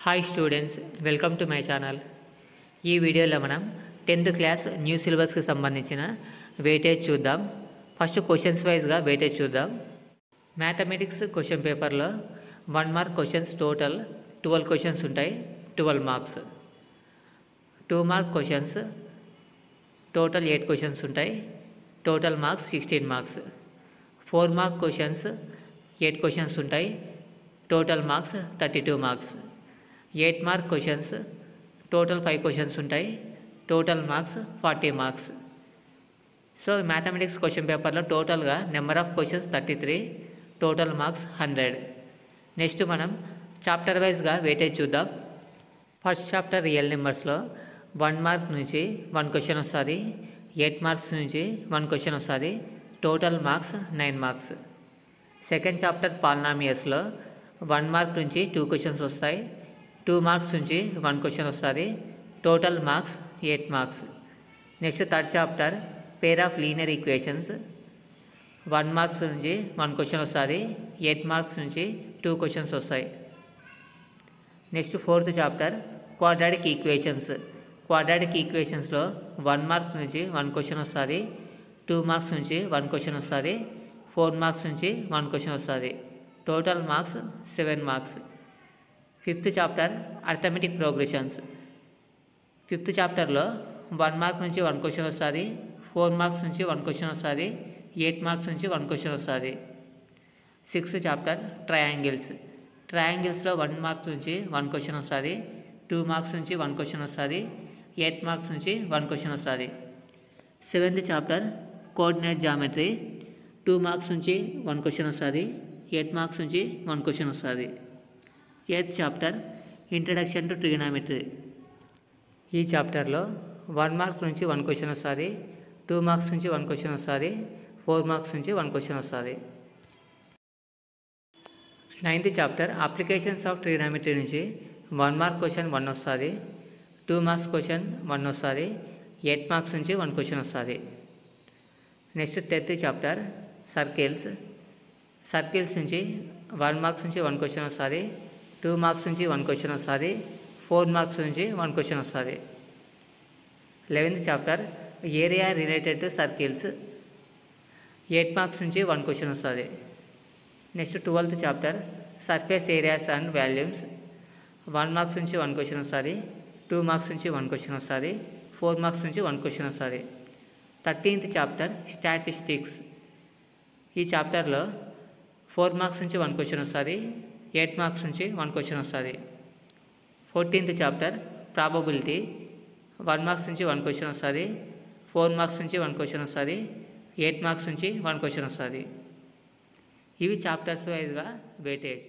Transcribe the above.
Hi students, welcome to my channel. ఈ వీడియోలో మనం 10th క్లాస్ న్యూ సిలబస్కి సంబంధించిన వెయిటేజ్ చూద్దాం. ఫస్ట్ క్వశ్చన్స్ వైజ్గా వెయిటేజ్ చూద్దాం. మ్యాథమెటిక్స్ క్వశ్చన్ పేపర్లో 1 మార్క్ క్వశ్చన్స్ టోటల్ 12 క్వశ్చన్స్ ఉంటాయి, 12 marks. 2 mark questions total 8 questions ఉంటాయి, total marks 16 marks. 4 mark questions 8 questions ఉంటాయి, total marks 32 marks. 8 mark questions total 5 questions ఉంటాయి, total marks 40 marks. So mathematics question పేపర్లో టోటల్గా number of questions 33, total marks 100. Next మనం chapter వైజ్గా weightage చూద్దాం. First chapter real నెంబర్స్లో 1 mark నుంచి 1 question వస్తుంది, 8 marks నుంచి 1 క్వశ్చన్ వస్తుంది, total marks 9 marks. Second chapter పాలినామియల్స్లో 1 మార్క్ నుంచి 2 క్వశ్చన్స్ వస్తాయి, 2 మార్క్స్ నుంచి 1 క్వశ్చన్ వస్తుంది, total marks 8 marks. Next third chapter pair of linear equations, 1 marks నుంచి 1 క్వశ్చన్ వస్తుంది, 8 మార్క్స్ నుంచి 2 క్వశ్చన్స్ వస్తాయి. Next fourth chapter quadratic equations. Quadratic ఈక్వేషన్స్లో 1 మార్క్స్ నుంచి 1 క్వశ్చన్ వస్తుంది, 2 మార్క్స్ నుంచి 1 క్వశ్చన్ వస్తుంది, 4 మార్క్స్ నుంచి 1 క్వశ్చన్ వస్తుంది, total marks 7 marks. Fifth chapter arithmetic progressions. Fifth చాప్టర్లో 1 మార్క్ నుంచి 1 క్వశ్చన్ వస్తుంది, 4 మార్క్స్ నుంచి 1 క్వశ్చన్ వస్తుంది, 8 మార్క్స్ నుంచి 1 క్వశ్చన్ వస్తుంది. Sixth chapter triangles. ట్రయాంగిల్స్లో 1 మార్క్స్ నుంచి 1 క్వశ్చన్ వస్తుంది, 2 మార్క్స్ నుంచి 1 క్వశ్చన్ వస్తుంది, 8 మార్క్స్ నుంచి 1 క్వశ్చన్ వస్తుంది. Seventh chapter coordinate geometry. 2 marks నుంచి 1 క్వశ్చన్ వస్తుంది, 8 మార్క్స్ నుంచి 1 క్వశ్చన్ వస్తుంది. Eighth chapter introduction to trigonometry. ఈ చాప్టర్లో 1 మార్క్ నుంచి 1 క్వశ్చన్ వస్తుంది, 2 మార్క్స్ నుంచి 1 క్వశ్చన్ వస్తుంది, 4 మార్క్స్ నుంచి 1 క్వశ్చన్ వస్తుంది. Ninth chapter applications of trigonometry నుంచి 1 మార్క్ క్వశ్చన్ 1 వస్తుంది, 2 మార్క్స్ క్వశ్చన్ 1 వస్తుంది, 8 మార్క్స్ నుంచి 1 క్వశ్చన్ వస్తుంది. Next 10th chapter circles. Circles నుంచి 1 మార్క్స్ నుంచి 1 క్వశ్చన్ వస్తుంది, 2 మార్క్స్ నుంచి 1 క్వశ్చన్ వస్తుంది, 4 మార్క్స్ నుంచి 1 క్వశ్చన్ వస్తుంది. 11th chapter area related to circles. 8 marks నుంచి 1 క్వశ్చన్ వస్తుంది. Next 12th chapter surface areas and volumes. 1 marks నుంచి 1 క్వశ్చన్ వస్తుంది, 2 మార్క్స్ నుంచి 1 క్వశ్చన్ వస్తుంది, 4 మార్క్స్ నుంచి 1 క్వశ్చన్ వస్తుంది. 13th chapter statistics. ఈ చాప్టర్లో 4 మార్క్స్ నుంచి 1 క్వశ్చన్ వస్తుంది, 8 మార్క్స్ నుంచి 1 క్వశ్చన్ వస్తుంది. 14th chapter probability. 1 మార్క్స్ నుంచి 1 క్వశ్చన్ వస్తుంది, 4 మార్క్స్ నుంచి 1 క్వశ్చన్ వస్తుంది, 8 మార్క్స్ నుంచి 1 క్వశ్చన్ వస్తుంది. ఇవి చాప్టర్స్ వైజ్గా వెయిటేజ్.